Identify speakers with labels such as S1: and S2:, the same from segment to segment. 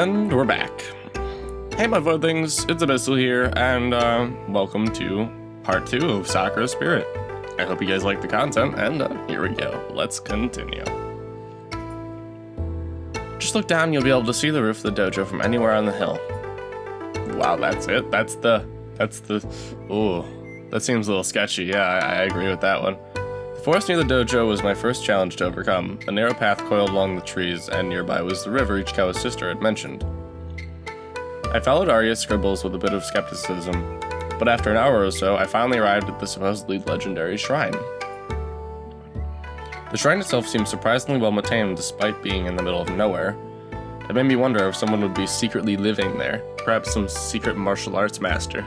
S1: And we're back. Hey my things, it's Abyssle here, and welcome to part 2 of Sakura's Spirit. I hope you guys like the content, and here we go. Let's continue. Just look down, you'll be able to see the roof of the dojo from anywhere on the hill. Wow, that's it? Ooh, that seems a little sketchy. Yeah, I agree with that one. The forest near the dojo was my first challenge to overcome. A narrow path coiled along the trees, and nearby was the river Ichikawa's sister had mentioned. I followed Arya's scribbles with a bit of skepticism, but after an hour or so, I finally arrived at the supposedly legendary shrine. The shrine itself seemed surprisingly well maintained despite being in the middle of nowhere. It made me wonder if someone would be secretly living there, perhaps some secret martial arts master.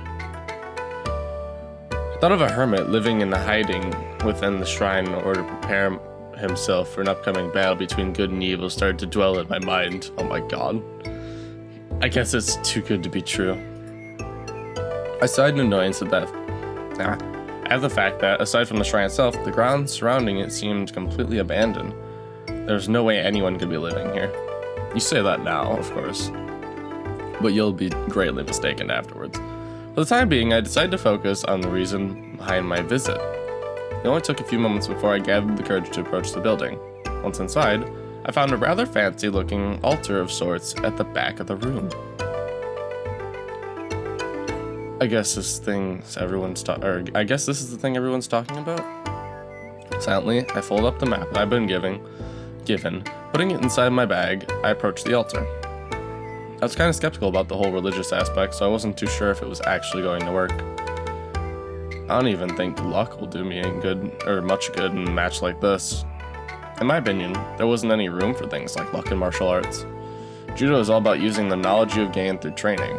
S1: I thought of a hermit living in hiding within the shrine in order to prepare himself for an upcoming battle between good and evil started to dwell in my mind. Oh my god. I guess it's too good to be true. I sighed in annoyance at the fact that, aside from the shrine itself, the ground surrounding it seemed completely abandoned. There's no way anyone could be living here. You say that now, of course, but you'll be greatly mistaken afterwards. For the time being, I decided to focus on the reason behind my visit. It only took a few moments before I gathered the courage to approach the building. Once inside, I found a rather fancy-looking altar of sorts at the back of the room. I guess this is the thing everyone's talking about. Silently, I fold up the map that I've been given. Putting it inside my bag, I approached the altar. I was kind of skeptical about the whole religious aspect, so I wasn't too sure if it was actually going to work. I don't even think luck will do me much good in a match like this. In my opinion, there wasn't any room for things like luck in martial arts. Judo is all about using the knowledge you have gained through training.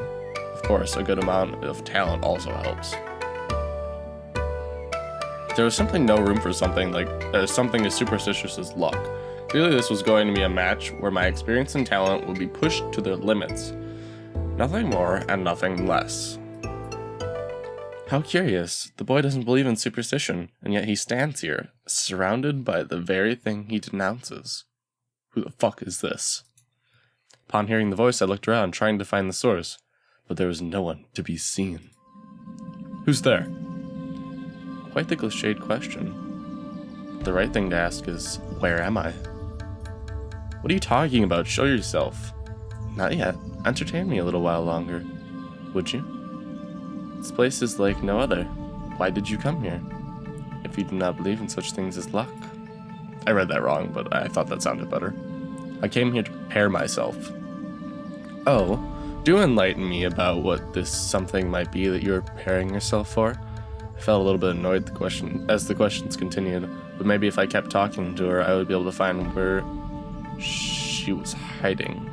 S1: Of course, a good amount of talent also helps. There was simply no room for something as superstitious as luck. Clearly this was going to be a match where my experience and talent would be pushed to their limits. Nothing more and nothing less. How curious, the boy doesn't believe in superstition, and yet he stands here, surrounded by the very thing he denounces. Who the fuck is this? Upon hearing the voice, I looked around, trying to find the source, but there was no one to be seen. Who's there? Quite the cliched question. The right thing to ask is, where am I? What are you talking about? Show yourself. Not yet. Entertain me a little while longer. Would you? This place is like no other. Why did you come here? If you do not believe in such things as luck. I read that wrong, but I thought that sounded better. I came here to prepare myself. Oh, do enlighten me about what this something might be that you're preparing yourself for. I felt a little bit annoyed as the questions continued, but maybe if I kept talking to her, I would be able to find where she was hiding.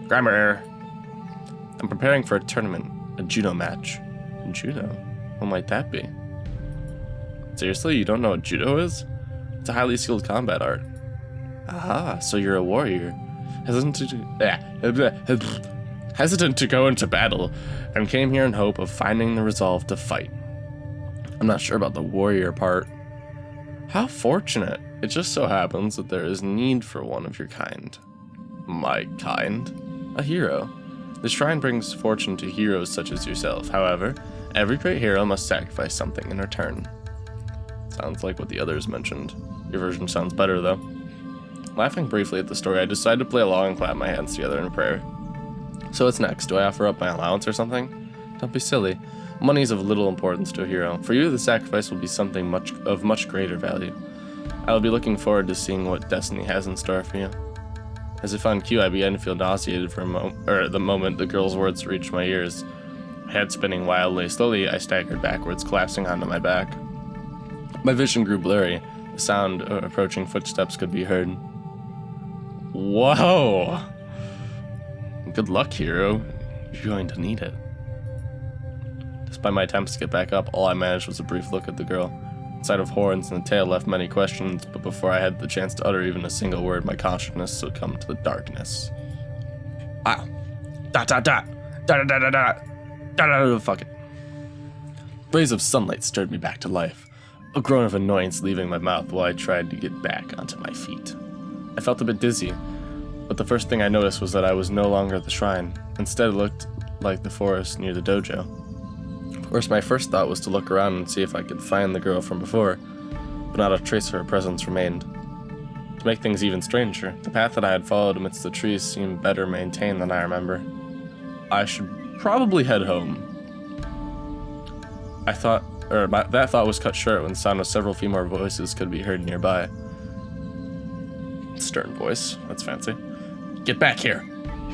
S1: Grammar error. I'm preparing for a tournament, a judo match. Judo? What might that be? Seriously, you don't know what judo is? It's a highly skilled combat art. Aha, so you're a warrior. Hesitant to go into battle, and came here in hope of finding the resolve to fight. I'm not sure about the warrior part. How fortunate. It just so happens that there is need for one of your kind. My kind? A hero. The shrine brings fortune to heroes such as yourself. However, every great hero must sacrifice something in return. Sounds like what the others mentioned. Your version sounds better, though. Laughing briefly at the story, I decided to play along and clap my hands together in prayer. So what's next? Do I offer up my allowance or something? Don't be silly. Money is of little importance to a hero. For you, the sacrifice will be something of much greater value. I will be looking forward to seeing what destiny has in store for you. As if on cue, I began to feel nauseated the moment the girl's words reached my ears. My head spinning wildly. Slowly, I staggered backwards, collapsing onto my back. My vision grew blurry. The sound of approaching footsteps could be heard. Whoa! Good luck, hero. You're going to need it. Despite my attempts to get back up, all I managed was a brief look at the girl. The sight of horns and a tail left many questions, but before I had the chance to utter even a single word, my consciousness succumbed to the darkness. Ah! Fuck it. Rays of sunlight stirred me back to life. A groan of annoyance leaving my mouth while I tried to get back onto my feet. I felt a bit dizzy, but the first thing I noticed was that I was no longer at the shrine. Instead, it looked like the forest near the dojo. Of course, my first thought was to look around and see if I could find the girl from before, but not a trace of her presence remained. To make things even stranger, the path that I had followed amidst the trees seemed better maintained than I remember. I should probably head home. That thought was cut short when the sound of several female voices could be heard nearby. Stern voice, that's fancy. Get back here!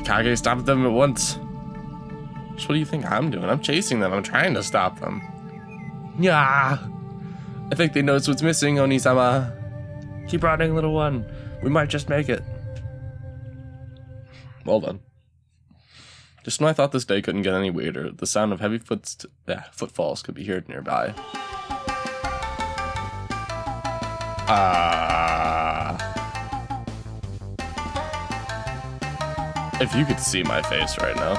S1: Kage, stop them at once! So what do you think I'm doing? I'm chasing them, I'm trying to stop them. Yeah! I think they noticed what's missing, Oni-sama. Keep running, little one. We might just make it. Well done. Just when I thought this day couldn't get any weirder, the sound of heavy footfalls could be heard nearby. If you could see my face right now.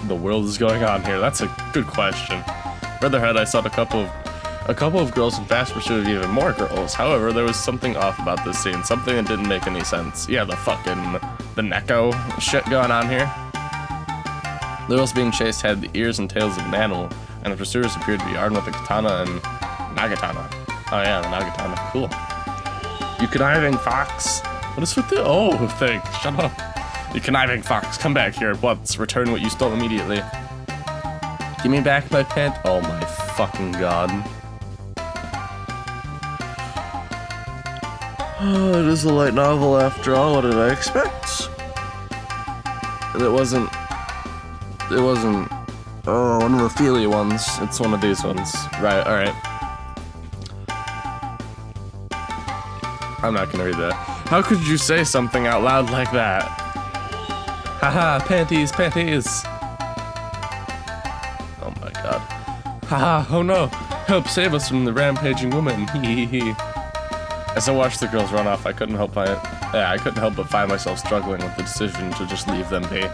S1: The world is going on here. That's a good question. Further ahead, I saw a couple of girls in fast pursuit of even more girls. However, there was something off about this scene, something that didn't make any sense. Yeah, the Neko shit going on here. The girls being chased had the ears and tails of an animal, and the pursuers appeared to be armed with a katana and nagatana. Oh yeah, the nagatana. Cool. You conniving fox. What is with the thing? Shut up. You conniving fox, come back here at once. Return what you stole immediately. Give me back my pant. Oh my fucking god. It is a light novel after all. What did I expect? It wasn't one of the Ophelia ones. It's one of these ones. Right, alright. I'm not gonna read that. How could you say something out loud like that? Haha, panties, panties! Oh my god. Haha, oh no! Help save us from the rampaging woman. Hehehe. As I watched the girls run off, I couldn't help but find myself struggling with the decision to just leave them be.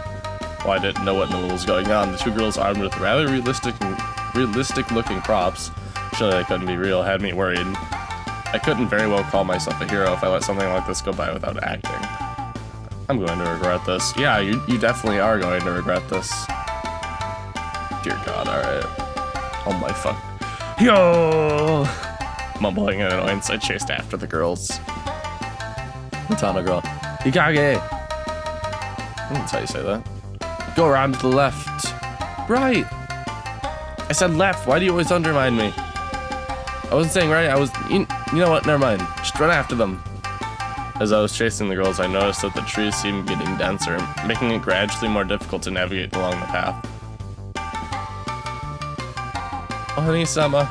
S1: Well, I didn't know what in the world was going on. The two girls armed with rather realistic-looking props, surely they couldn't be real, had me worried. I couldn't very well call myself a hero if I let something like this go by without acting. I'm going to regret this. Yeah, you definitely are going to regret this. Dear God, alright. Oh my fuck. Yo! Mumbling in annoyance, I chased after the girls. Katana girl. Hikage! That's how you say that. Go around to the left. Right! I said left, why do you always undermine me? I wasn't saying right, you know what, never mind. Just run after them. As I was chasing the girls, I noticed that the trees seemed getting denser, making it gradually more difficult to navigate along the path. Oh, Honey-sama,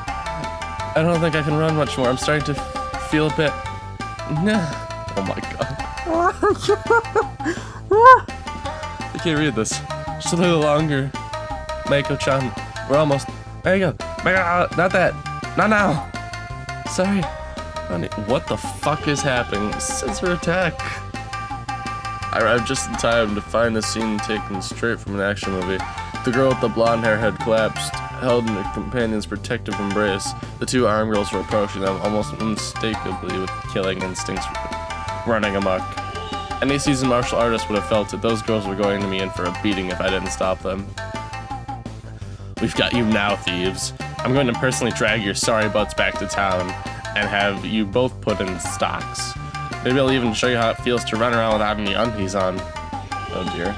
S1: I don't think I can run much more. I'm starting to feel a bit... Oh my god. I can't read this. Just a little longer. Maiko-chan, we're almost... There you go. Maiko, not that. Not now. Sorry. Honey, what the fuck is happening? Scissor attack. I arrived just in time to find the scene taken straight from an action movie. The girl with the blonde hair had collapsed, held in her companion's protective embrace. The two armed girls were approaching them almost unmistakably with killing instincts running amok. Any seasoned martial artist would have felt it. Those girls were going to be in for a beating if I didn't stop them. We've got you now, thieves. I'm going to personally drag your sorry butts back to town and have you both put in stocks. Maybe I'll even show you how it feels to run around without any undies on. Oh dear.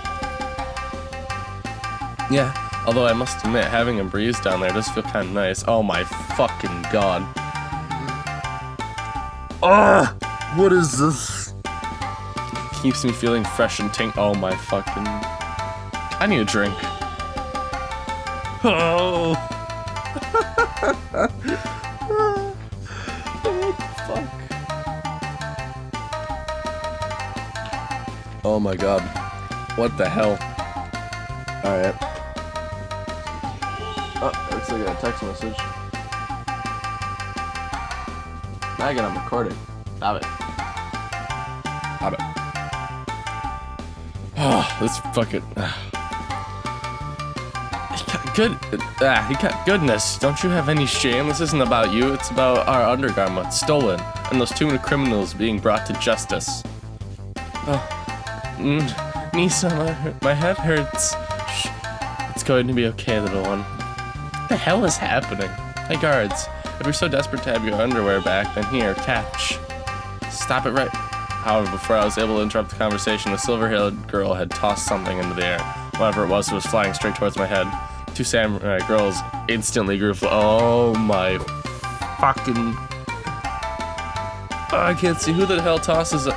S1: Yeah, although I must admit, having a breeze down there does feel kind of nice. Oh my fucking god. What is this? Keeps me feeling fresh and oh my fucking... I need a drink. Oh! What the fuck? Oh my god. What the hell? Alright. Oh, looks like a text message. Megan, I'm recording. Stop it. Stop it. Oh, this fucking... Goodness, don't you have any shame? This isn't about you, it's about our undergarments stolen, and those two criminals being brought to justice. Oh, Nisa, my head hurts. Shh. It's going to be okay, little one. What the hell is happening? Hey, guards. If you're so desperate to have your underwear back, then here, catch. Stop it right. However, before I was able to interrupt the conversation, the silver-haired girl had tossed something into the air. Whatever it was flying straight towards my head. Two samurai girls instantly grew oh my fucking... I can't see who the hell tosses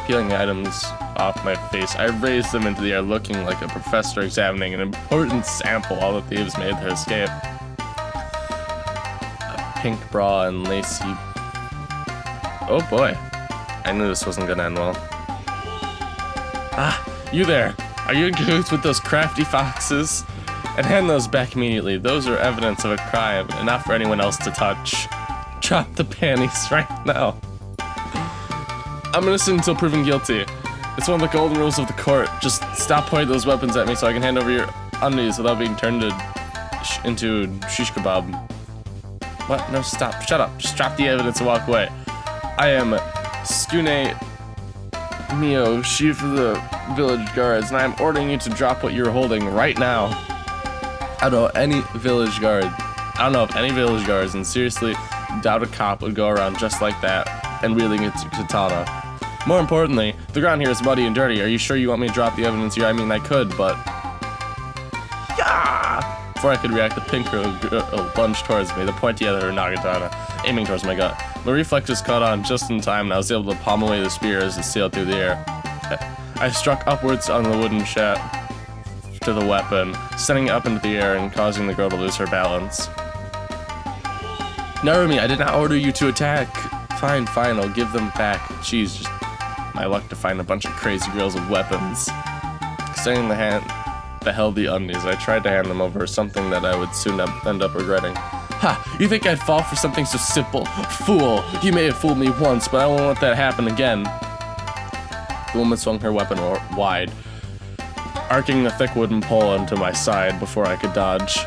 S1: peeling items off my face. I raised them into the air looking like a professor examining an important sample while the thieves made their escape. A pink bra and lacy... Oh boy. I knew this wasn't gonna end well. Ah, you there. Are you in cahoots with those crafty foxes? And hand those back immediately. Those are evidence of a crime and not for anyone else to touch. Drop the panties right now. I'm innocent until proven guilty. It's one of the golden rules of the court. Just stop pointing those weapons at me so I can hand over your undies without being turned into shish kebab. What? No, stop. Shut up. Just drop the evidence and walk away. I am Skune Mio, chief of the village guards, and I am ordering you to drop what you're holding right now. I don't know any village guard. I don't know if any village guards, and seriously doubt a cop would go around just like that and wielding its katana. More importantly, the ground here is muddy and dirty. Are you sure you want me to drop the evidence here? I mean, I could, but... Yeah! Before I could react, the pink girl lunged towards me, the pointy end of her nagatana, aiming towards my gut. My reflexes caught on just in time, and I was able to palm away the spear as it sailed through the air. I struck upwards on the wooden shaft to the weapon, sending it up into the air and causing the girl to lose her balance. Narumi, I did not order you to attack. Fine, I'll give them back. Jeez, just my luck to find a bunch of crazy girls with weapons. Extending the hand that held the undies, I tried to hand them over, something that I would soon end up regretting. Ha! You think I'd fall for something so simple? Fool! You may have fooled me once, but I won't let that happen again. The woman swung her weapon wide, arcing the thick wooden pole into my side before I could dodge.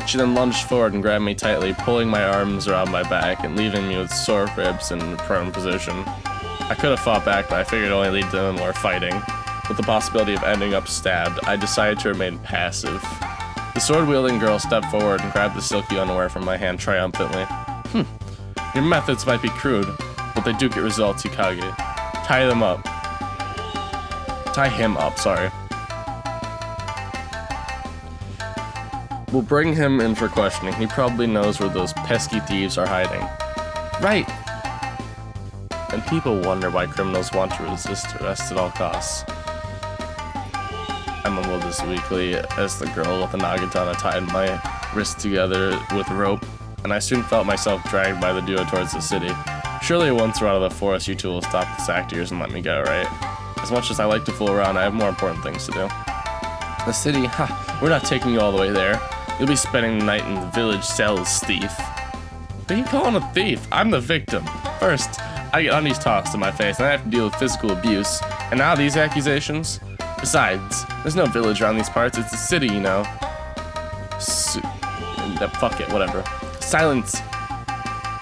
S1: She then lunged forward and grabbed me tightly, pulling my arms around my back and leaving me with sore ribs in a prone position. I could have fought back, but I figured it only lead to more fighting. With the possibility of ending up stabbed, I decided to remain passive. The sword-wielding girl stepped forward and grabbed the silky underwear from my hand triumphantly. Your methods might be crude, but they do get results, Hikage. Tie them up. Tie him up, sorry. We'll bring him in for questioning. He probably knows where those pesky thieves are hiding. Right! And people wonder why criminals want to resist arrest at all costs. I mumbled this weakly as the girl with the nagatana tied my wrists together with rope, and I soon felt myself dragged by the duo towards the city. Surely once we're out of the forest, you two will stop this act of yours and let me go, right? As much as I like to fool around, I have more important things to do. The city? Ha! We're not taking you all the way there. You'll be spending the night in the village cells, thief. What are you calling a thief? I'm the victim. First, I get undies tossed in my face, and I have to deal with physical abuse. And now these accusations? Besides, there's no village around these parts. It's a city, you know. Fuck it, whatever. Silence!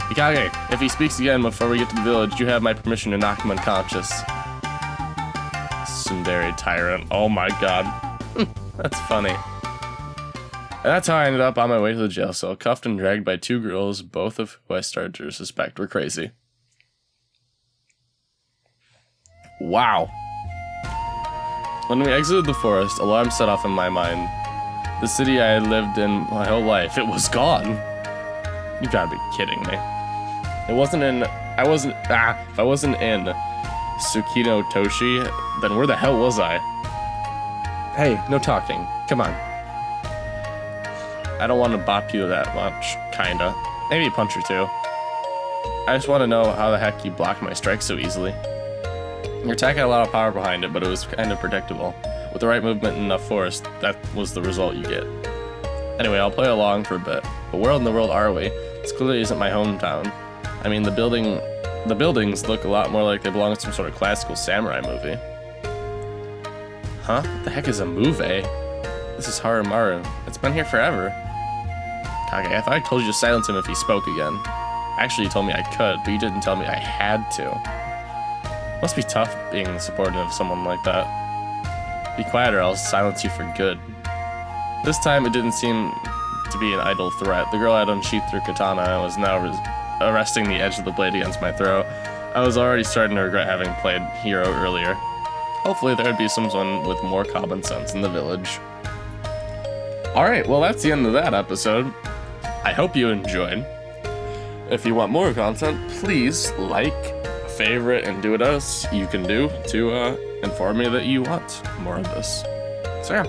S1: Hikage, if he speaks again before we get to the village, you have my permission to knock him unconscious. Tsundere tyrant. Oh my god. That's funny. And that's how I ended up on my way to the jail cell, cuffed and dragged by two girls, both of who I started to suspect were crazy. Wow. When we exited the forest, alarms set off in my mind. The city I had lived in my whole life, it was gone. You gotta be kidding me. If I wasn't in Tsukino Toshi, then where the hell was I? Hey, no talking. Come on. I don't want to bop you that much, kinda. Maybe a punch or two. I just want to know how the heck you blocked my strike so easily. Your attack had a lot of power behind it, but it was kind of predictable. With the right movement and enough force, that was the result you get. Anyway, I'll play along for a bit. But where in the world are we? This clearly isn't my hometown. I mean, the buildings look a lot more like they belong in some sort of classical samurai movie. Huh? What the heck is a movie? This is Harumaru. It's been here forever. Kage, I thought I told you to silence him if he spoke again. Actually, you told me I could, but you didn't tell me I had to. Must be tough being the subordinate of someone like that. Be quiet or I'll silence you for good. This time it didn't seem to be an idle threat. The girl had unsheathed her katana and was now arresting the edge of the blade against my throat. I was already starting to regret having played hero earlier. Hopefully there would be someone with more common sense in the village. Alright, well that's the end of that episode. I hope you enjoyed. If you want more content, please like, favorite, and do what else you can do to inform me that you want more of this. So yeah,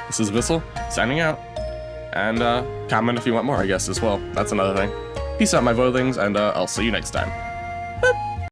S1: this is Abyssle, signing out. And comment if you want more, I guess, as well. That's another thing. Peace out, my voidlings, and I'll see you next time.